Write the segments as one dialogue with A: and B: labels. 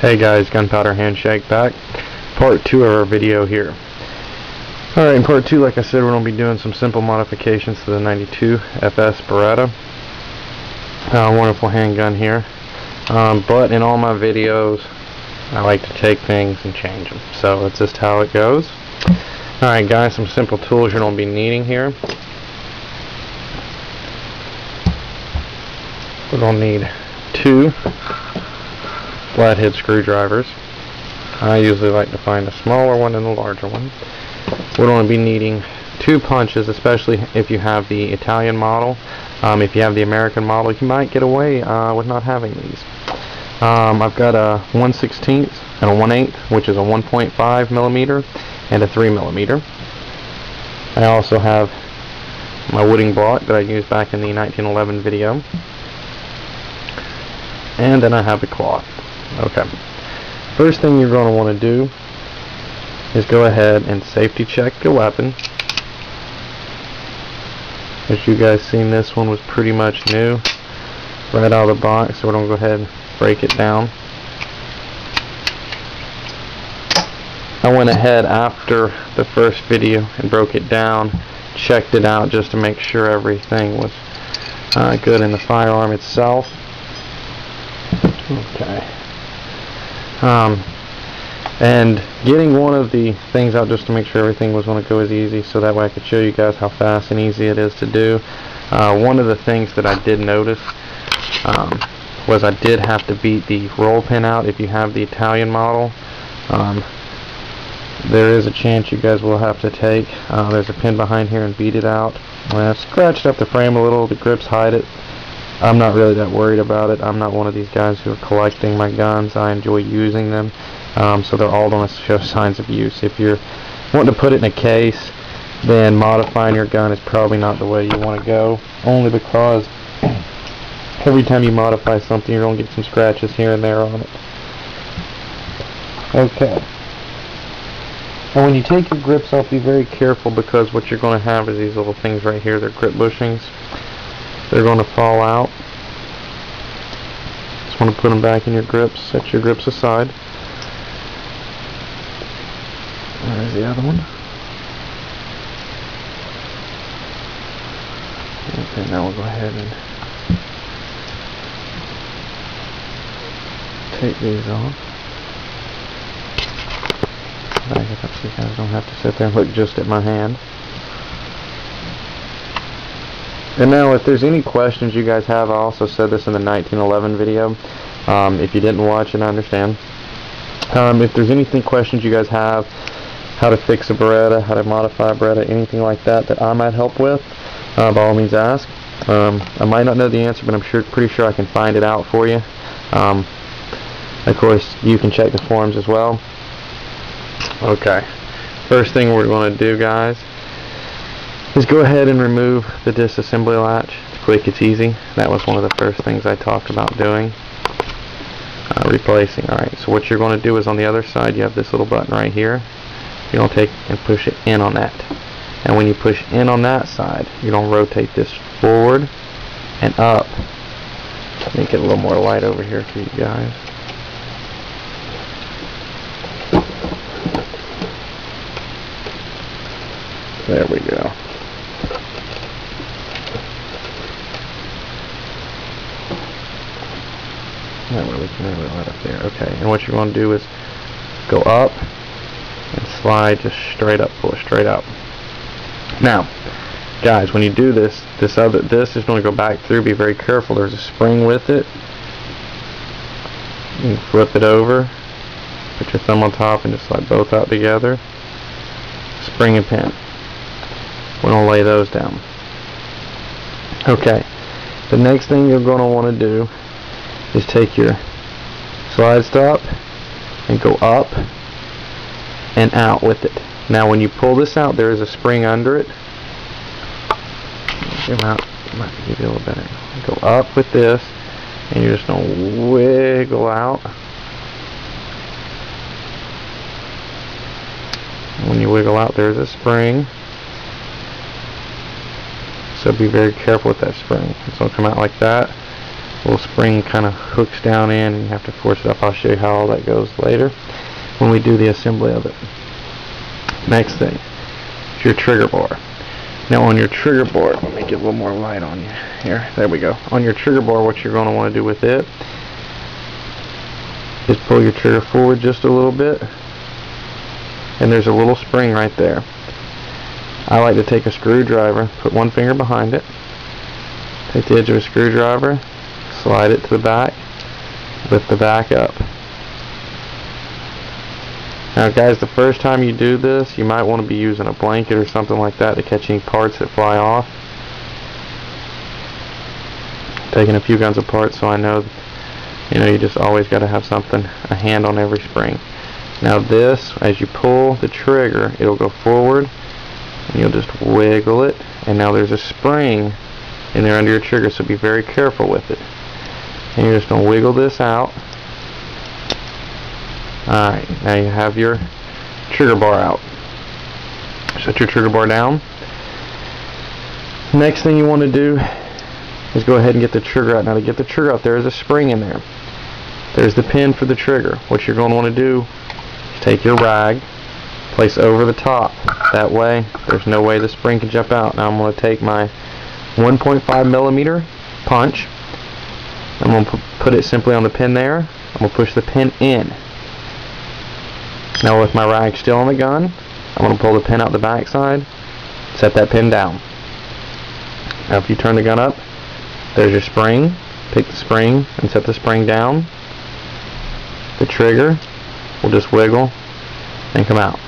A: Hey guys, Gunpowder Handshake back. Part 2 of our video here. Alright, in part 2, like I said, we're going to be doing some simple modifications to the 92 FS Beretta. Wonderful handgun here. But in all my videos, I like to take things and change them. So that's just how it goes. Alright guys, some simple tools you're going to be needing here. We're going to need 2 flathead screwdrivers. I usually like to find a smaller one and a larger one. We're going to be needing 2 punches, especially if you have the Italian model. If you have the American model, you might get away with not having these. I've got a 1/16 and a 1/8, which is a 1.5 millimeter and a 3 millimeter. I also have my wooding block that I used back in the 1911 video. And then I have the cloth. Okay. First thing you're going to want to do is go ahead and safety check your weapon. As you guys seen, this one was pretty much new right out of the box, so we're going to go ahead and break it down. I went ahead after the first video and broke it down, checked it out just to make sure everything was good in the firearm itself. Okay. And getting one of the things out just to make sure everything was going to go as easy, so that way I could show you guys how fast and easy it is to do. One of the things that I did notice was I did have to beat the roll pin out. If you have the Italian model, there is a chance you guys will have to take there's a pin behind here and beat it out. I've scratched up the frame a little, the grips hide it. I'm not really that worried about it. I'm not one of these guys who are collecting my guns. I enjoy using them, so they're all going to show signs of use. If you're wanting to put it in a case, then modifying your gun is probably not the way you want to go, only because every time you modify something, you're going to get some scratches here and there on it. Okay. And when you take your grips off, be very careful, because what you're going to have is these little things right here. They're grip bushings. They're going to fall out. Just want to put them back in your grips. Set your grips aside. There's the other one. Okay, now we'll go ahead and take these off. Back it up so you guys don't have to sit there and look just at my hand. And now, if there's any questions you guys have, I also said this in the 1911 video. If you didn't watch it, I understand. If there's anything questions you guys have, how to fix a Beretta, how to modify a Beretta, anything like that that I might help with, by all means ask. I might not know the answer, but I'm pretty sure I can find it out for you. Of course, you can check the forums as well. Okay. First thing we're going to do, guys, is go ahead and remove the disassembly latch. It's quick, it's easy. That was one of the first things I talked about doing. Replacing. Alright, so what you're going to do is on the other side, you have this little button right here. You're going to take and push it in on that. And when you push in on that side, you're going to rotate this forward and up. Make it a little more light over here for you guys. There we go. That way we can really light up there. Okay, and what you're going to do is go up and slide just straight up, pull it straight up. Now, guys, when you do this, this is going to go back through. Be very careful. There's a spring with it. You can flip it over, put your thumb on top, and just slide both out together. Spring and pin. We're going to lay those down. Okay, the next thing you're going to want to do is take your slide stop and go up and out with it. Now when you pull this out, there is a spring under it. Come out, might give you a little better. Go up with this, and you're just going to wiggle out. When you wiggle out, there's a spring. So be very careful with that spring. It's going to come out like that. little spring kind of hooks down in and you have to force it up. I'll show you how all that goes later when we do the assembly of it. Next thing is your trigger bar. Now on your trigger bar, let me get a little more light on you here. There we go. On your trigger bar, what you're going to want to do with it is pull your trigger forward just a little bit, and there's a little spring right there. I like to take a screwdriver, put one finger behind it, take the edge of a screwdriver, slide it to the back, lift the back up. Now guys, the first time you do this, you might want to be using a blanket or something like that to catch any parts that fly off. Taking a few guns apart, so I know, you just always got to have something, a hand on every spring. Now this, as you pull the trigger, it'll go forward, and you'll just wiggle it, and now there's a spring in there under your trigger, so be very careful with it. And you're just going to wiggle this out. Alright, now you have your trigger bar out. Set your trigger bar down. Next thing you want to do is go ahead and get the trigger out. Now to get the trigger out, there is a spring in there. There's the pin for the trigger. What you're going to want to do is take your rag, place over the top. That way, there's no way the spring can jump out. Now I'm going to take my 1.5mm punch. I'm going to put it simply on the pin there. I'm going to push the pin in. Now with my rag still on the gun, I'm going to pull the pin out the back side, set that pin down. Now if you turn the gun up, there's your spring. Pick the spring and set the spring down. The trigger will just wiggle and come out.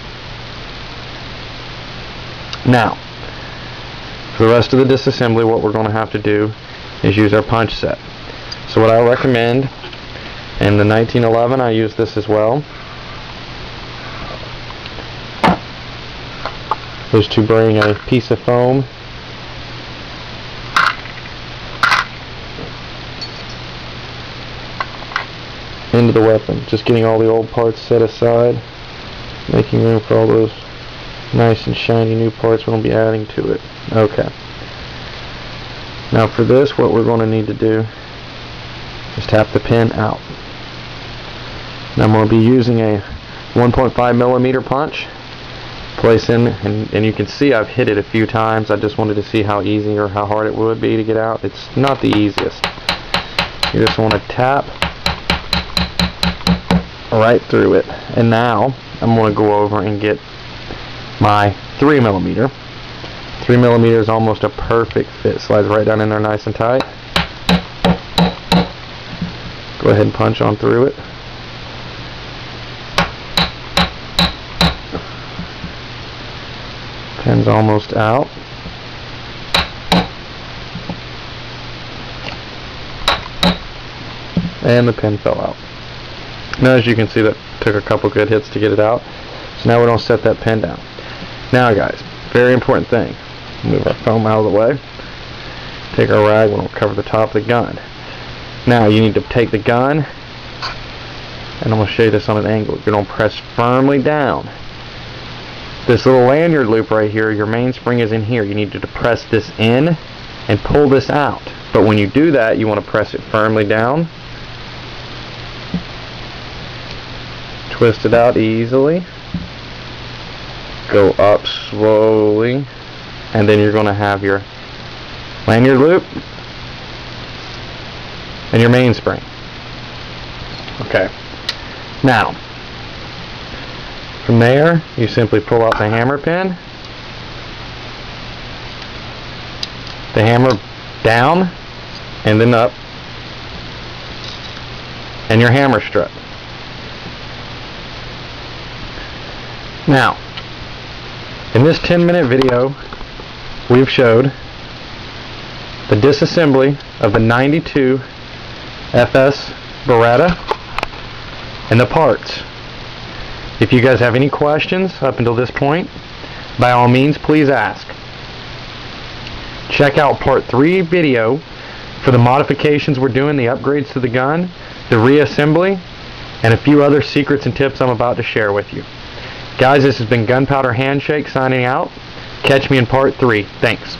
A: Now, for the rest of the disassembly, what we're going to have to do is use our punch set. So what I recommend, in the 1911 I use this as well, is to bring a piece of foam into the weapon, just getting all the old parts set aside, making room for all those nice and shiny new parts we're going to be adding to it. Okay. Now for this, what we're going to need to do is tap the pin out. Now I'm going to be using a 1.5mm punch. Place in, and you can see I've hit it a few times. I just wanted to see how easy or how hard it would be to get out. It's not the easiest. You just want to tap right through it. And now I'm going to go over and get my 3mm. 3mm is almost a perfect fit. Slides right down in there nice and tight. Go ahead and punch on through it. Pin's almost out. And the pin fell out. Now as you can see, that took a couple good hits to get it out. So now we're going to set that pin down. Now guys, very important thing. Move our foam out of the way. Take our rag and we'll cover the top of the gun. Now you need to take the gun, and I'm going to show you this on an angle. You're going to press firmly down. This little lanyard loop right here, your mainspring is in here. You need to press this in and pull this out. But when you do that, you want to press it firmly down. Twist it out easily. Go up slowly. And then you're going to have your lanyard loop and your mainspring. Okay. Now, from there, you simply pull out the hammer pin, the hammer down, and then up, and your hammer strut. Now, in this 10-minute video, we've showed the disassembly of the 92 FS Beretta and the parts. If you guys have any questions up until this point, by all means, please ask. Check out part 3 video for the modifications we're doing, the upgrades to the gun, the reassembly, and a few other secrets and tips I'm about to share with you. Guys, this has been Gunpowder Handshake signing out. Catch me in part 3. Thanks.